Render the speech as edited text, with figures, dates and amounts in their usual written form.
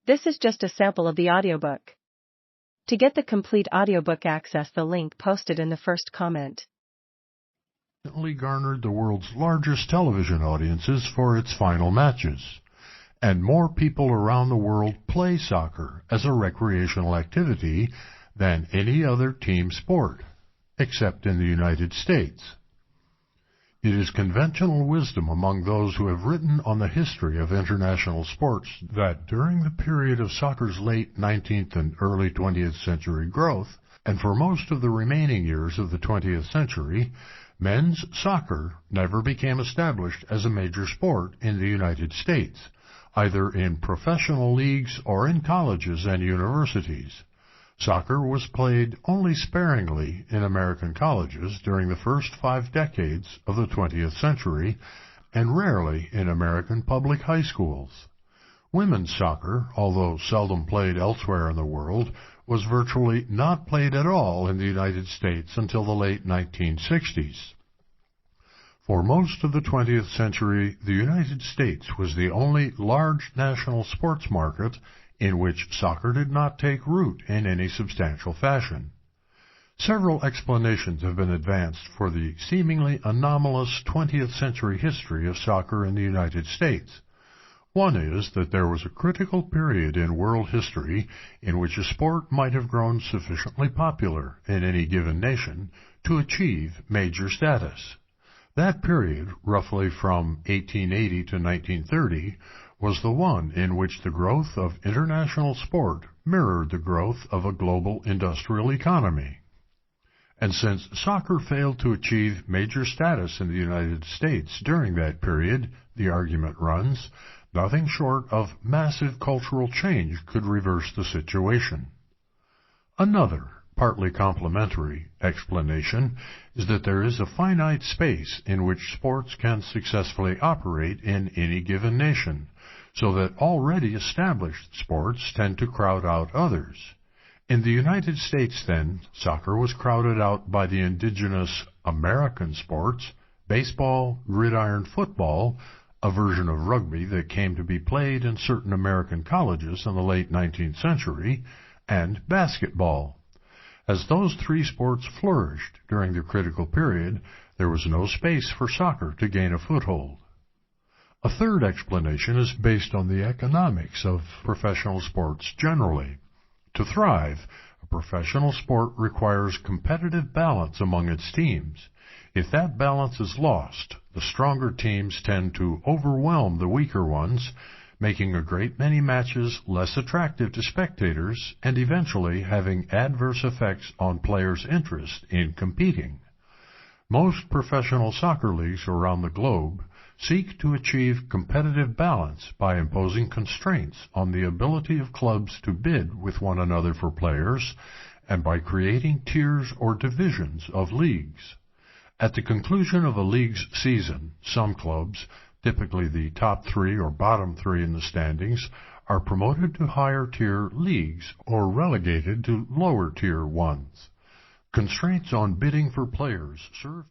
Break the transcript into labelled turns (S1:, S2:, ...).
S1: This is just a sample of the audiobook. To get the complete audiobook, access the link posted in the first comment.
S2: Recently garnered the world's largest television audiences for its final matches, and more people around the world play soccer as a recreational activity than any other team sport, except in the United States. It is conventional wisdom among those who have written on the history of international sports that during the period of soccer's late 19th and early 20th century growth, and for most of the remaining years of the 20th century, men's soccer never became established as a major sport in the United States, either in professional leagues or in colleges and universities. Soccer was played only sparingly in American colleges during the first 5 decades of the 20th century, and rarely in American public high schools. Women's soccer, although seldom played elsewhere in the world, was virtually not played at all in the United States until the late 1960s. For most of the 20th century, the United States was the only large national sports market in which soccer did not take root in any substantial fashion. Several explanations have been advanced for the seemingly anomalous 20th century history of soccer in the United States. One is that there was a critical period in world history in which a sport might have grown sufficiently popular in any given nation to achieve major status. That period, roughly from 1880 to 1930, was the one in which the growth of international sport mirrored the growth of a global industrial economy. And since soccer failed to achieve major status in the United States during that period, the argument runs, nothing short of massive cultural change could reverse the situation. Another, partly complementary, explanation is that there is a finite space in which sports can successfully operate in any given nation, so that already established sports tend to crowd out others. In the United States, then, soccer was crowded out by the indigenous American sports, baseball, gridiron football, a version of rugby that came to be played in certain American colleges in the late 19th century, and basketball. As those 3 sports flourished during the critical period, there was no space for soccer to gain a foothold. A third explanation is based on the economics of professional sports generally. To thrive, a professional sport requires competitive balance among its teams. If that balance is lost, the stronger teams tend to overwhelm the weaker ones, making a great many matches less attractive to spectators and eventually having adverse effects on players' interest in competing. Most professional soccer leagues around the globe seek to achieve competitive balance by imposing constraints on the ability of clubs to bid with one another for players and by creating tiers or divisions of leagues. At the conclusion of a league's season, some clubs, typically the top 3 or bottom 3 in the standings, are promoted to higher-tier leagues or relegated to lower-tier ones. Constraints on bidding for players serve